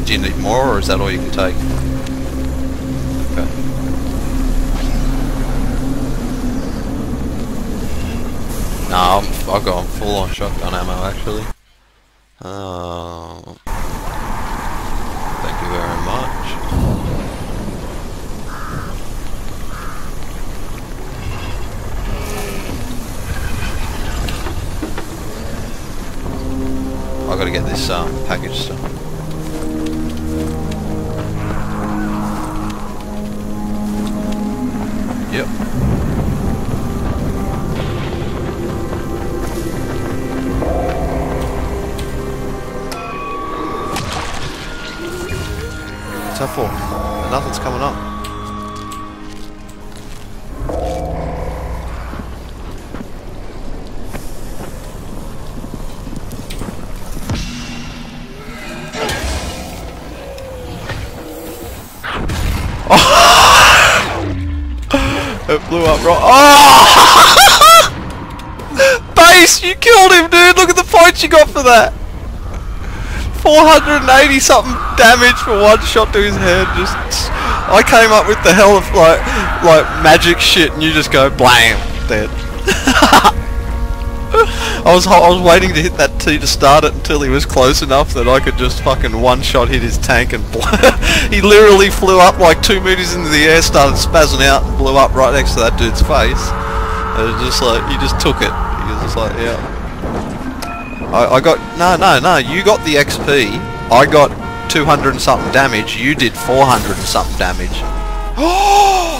Do you need more, or is that all you can take? Okay. Nah, I've got full on shotgun ammo actually. Thank you very much. I gotta get this package stuff. Yep. What's that for? Nothing's coming up. It blew up right. Oh! Base, you killed him, dude. Look at the points you got for that. 480 something damage for one shot to his head. Just, I came up with the hell of like magic shit, and you just go blam, dead. I was waiting to hit that T to start it until he was close enough that I could just fucking one shot hit his tank and he literally flew up like 2 meters into the air, started spazzing out and blew up right next to that dude's face. It was just like, he just took it. He was just like, yeah. I got, no, you got the XP, I got 200 and something damage, you did 400 and something damage. Oh!